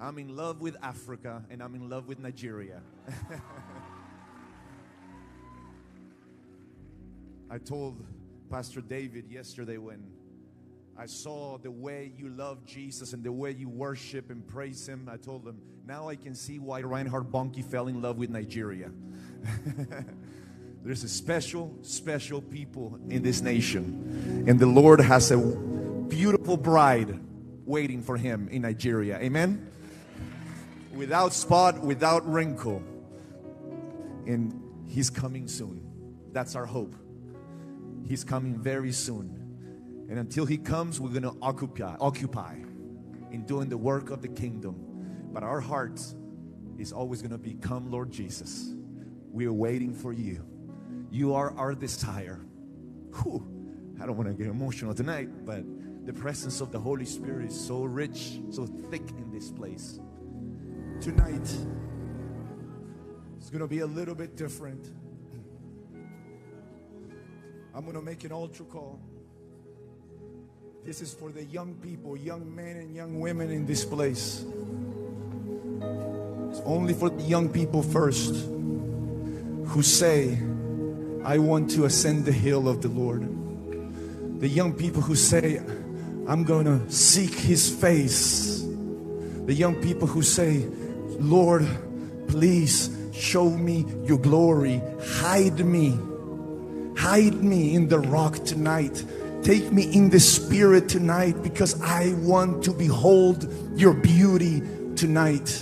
I'm in love with Africa, and I'm in love with Nigeria. I told Pastor David yesterday when I saw the way you love Jesus and the way you worship and praise Him, I told him, now I can see why Reinhard Bonnke fell in love with Nigeria. There's a special people in this nation. And the Lord has a beautiful bride waiting for Him in Nigeria. Amen? Without spot, without wrinkle. And He's coming soon. That's our hope. He's coming very soon. And until He comes, we're going to occupy in doing the work of the kingdom. But our heart is always going to be, come Lord Jesus. We are waiting for You. You are our desire. Whew. I don't want to get emotional tonight, but the presence of the Holy Spirit is so rich, so thick in this place. Tonight, it's going to be a little bit different. I'm going to make an altar call. This is for the young people, young men and young women in this place. It's only for the young people first who say, I want to ascend the hill of the Lord. The young people who say, I'm going to seek His face. The young people who say, Lord, please show me Your glory. Hide me in the rock tonight. Take me in the Spirit tonight, because I want to behold Your beauty tonight.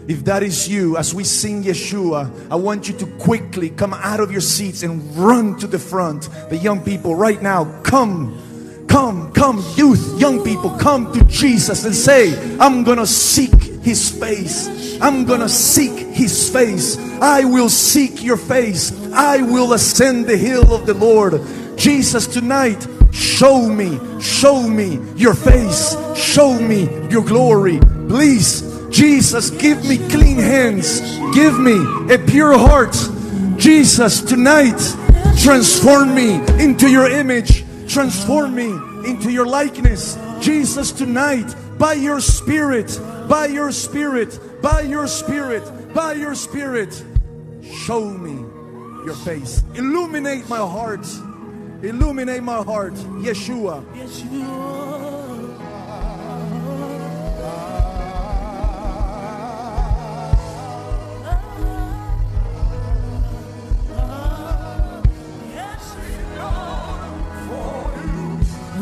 If that is you, as we sing Yeshua, I want you to quickly come out of your seats and run to the front. The young people right now, come, youth, young people, come to Jesus and say, I'm gonna seek His face. I'm gonna seek His face. I will seek Your face. I will ascend the hill of the Lord. Jesus, tonight, show me Your face. Show me Your glory. Please, Jesus, give me clean hands. Give me a pure heart. Jesus, tonight, transform me into Your image. Transform me into Your likeness. Jesus, tonight, by Your Spirit, by Your Spirit, by Your Spirit, by Your Spirit, show me Your face. Illuminate my heart. Illuminate my heart. Yeshua.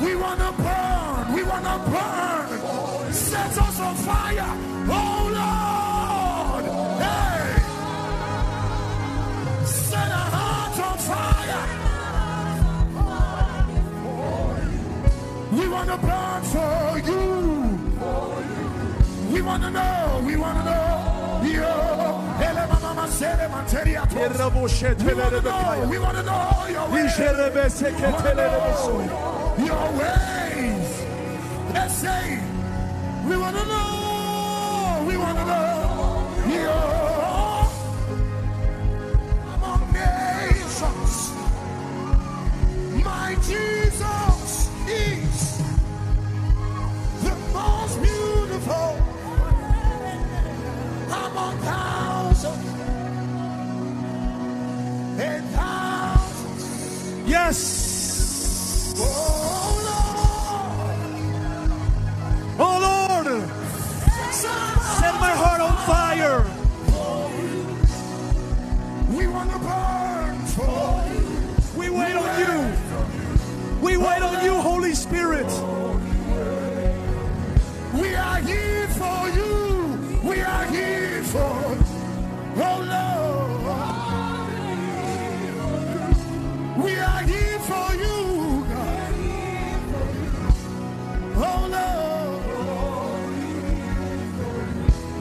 We want to burn. We want to burn. Set us on fire. Oh Lord. Hey. Set our hearts on fire. We want to burn for You. We want to know. We want to know. We want to know Your ways. Your ways. Let's say, we want to know. We want to know Your among nations. My Jesus is the most beautiful among thousands and thousands. Yes. Oh Lord, set my heart on fire. We want to burn for You. We wait on You. We wait on You, Holy Spirit. We are here for You. We are here for Oh Lord. We are here for You, God. Oh Lord.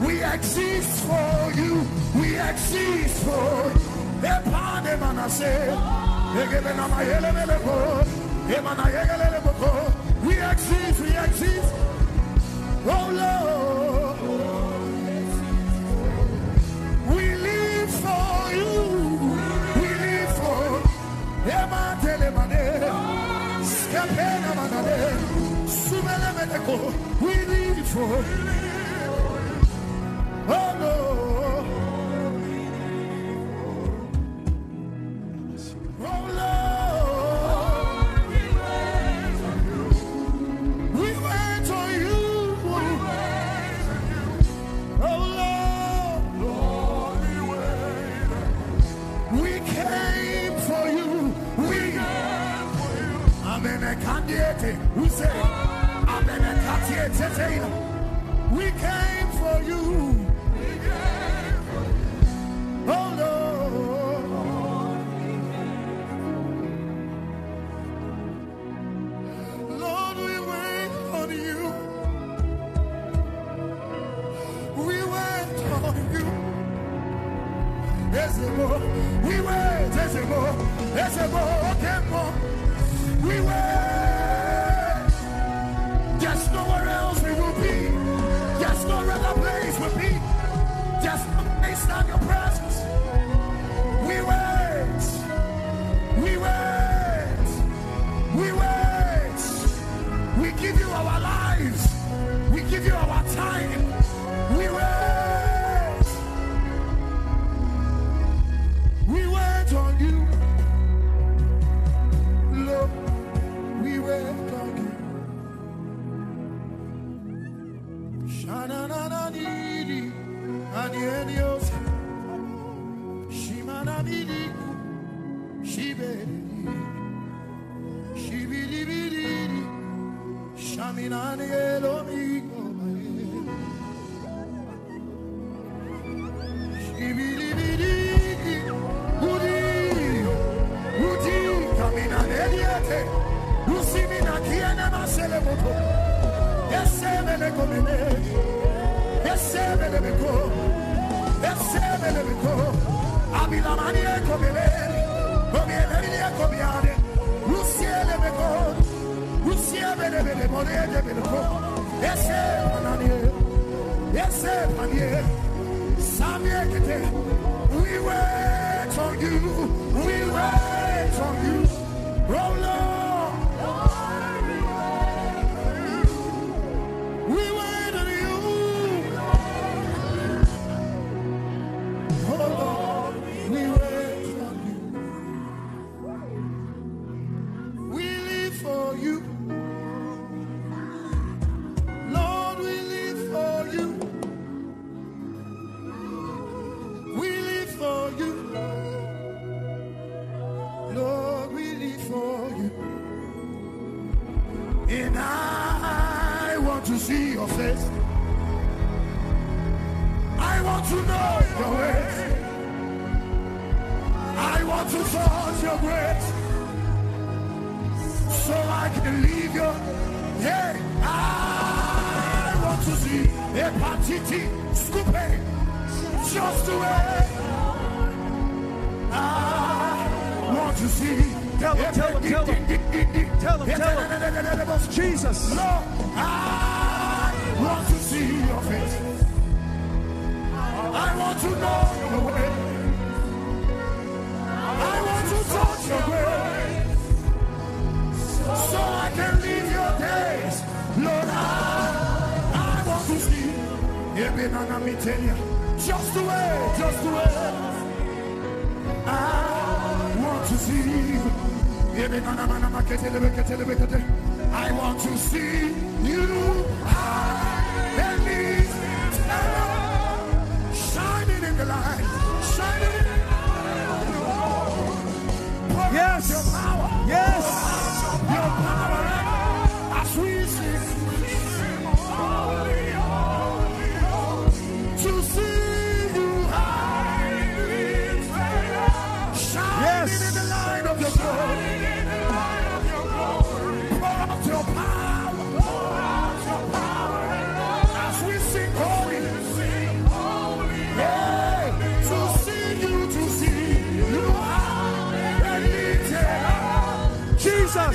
We exist for You. We exist for You. We exist. Oh Lord, we live for You. We live for We live for We came for you. Oh Lord. Lord, we wait on you. We wait on you. There's a more. We wait. There's a more. There's a more. Okay, more. We wait. There's nowhere else we will be. There's no other place we'll be. There's no place like your presence. We wait. We wait. We wait. We give you our lives. We give you our time. We wait. We wait on you. Lord, we wait on you. Shanana nidi, anienios, shimana bidi, shibedi, shibidi bidi, shaminani elomigo, shibidi bidi, udi, kaminani eliete, usimina kiene masele moto. We wait on you. We wait on you. Oh Lord. We wait on you. Oh Lord, we wait on you. We live for you. Lord, we live for you. We live for you. Lord, we live for you. And I want to see your face. I want to know your ways. I want to touch your grace, so I can leave your. Hey, I want to see a patiti scooping just the way. I want to see. Tell him. Jesus. Lord, I want to see your face. I want to know your way. I want to touch your grace, so I can live your days. Lord, I want to see. Just the way. I want to see. I want to see you. Shining in the light. Shining in the light. Yes. Your power. Yes. Your power. As we sing. To see you. Shining in the light of your glory. Jesus, shine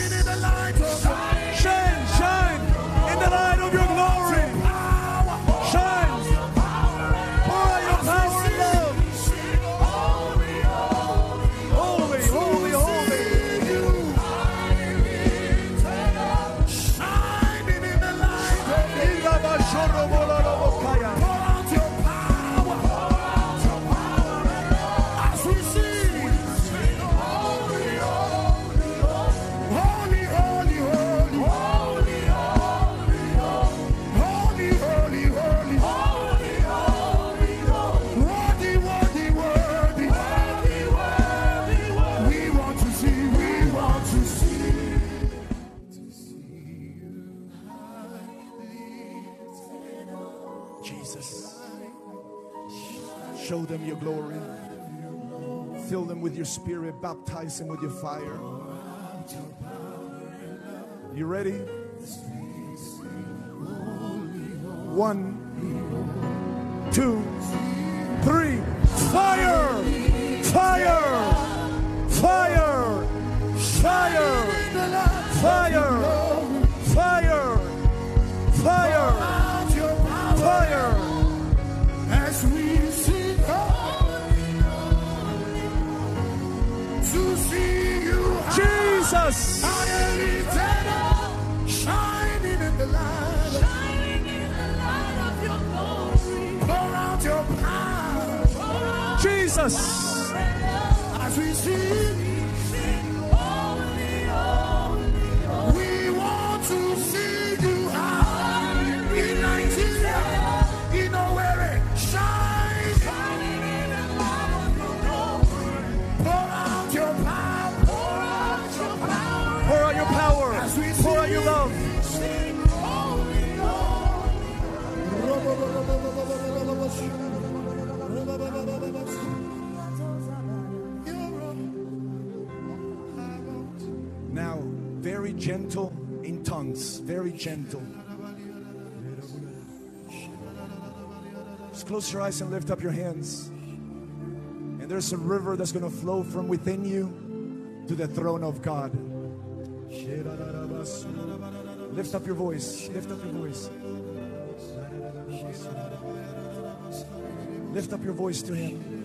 in the light of your glory. Shine, pour out your power and love. Holy, holy, holy. Shining in the light of Jesus. Show them your glory. Fill them with your spirit. Baptize them with your fire. You ready? 1, 2, 3. Fire! Fire! Fire! Fire! Fire! Fire! Fire! Fire! As we sing to see you, Jesus! shining in the light of your glory. Pour out your power, Jesus! as we sing, holy, holy, holy. We want to see you high in Nigeria, in Owerri, shining in the light of your glory. Pour out your power, pour out your power, Pour out your power. as we Pour out your love. sing, holy, holy. Now, very gentle in tongues. Very gentle. Just close your eyes and lift up your hands. And there's a river that's going to flow from within you to the throne of God. Lift up your voice. Lift up your voice. Lift up your voice to Him.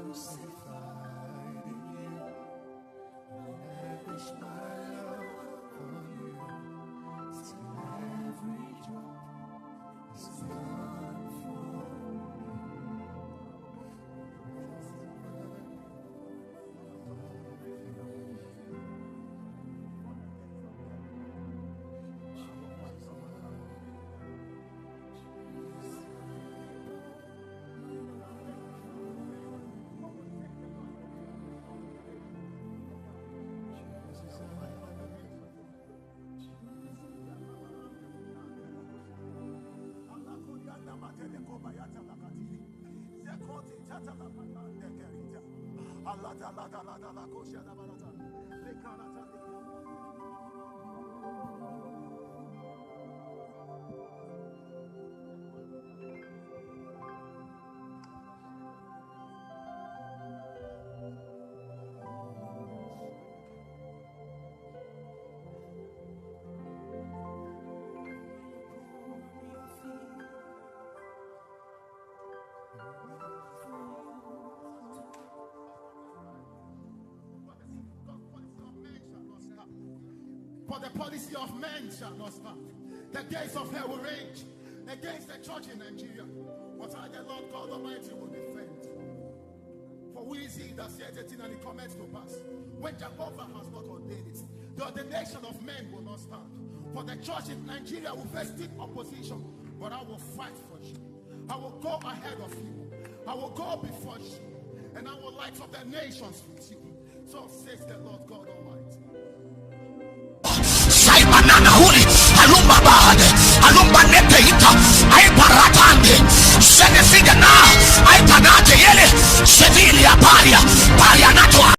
Crucified in you, lavish my love on you, till every drop is gone for For the policy of men shall not stand. The gates of hell will rage against the church in Nigeria. But I, the Lord God Almighty, will defend. For who is he that saith a thing and it cometh to pass? When Jehovah has not ordained it, the ordination of men will not stand. For the church in Nigeria will face deep opposition, but I will fight for you. I will go ahead of you. I will go before you, and I will light up the nations with you. So says the Lord God Almighty. Manahuli, Alumba Bad, Alumba Nepeita, I Paratande, Senefigana, I Panate Yele, Sevilia Paria, Parianato.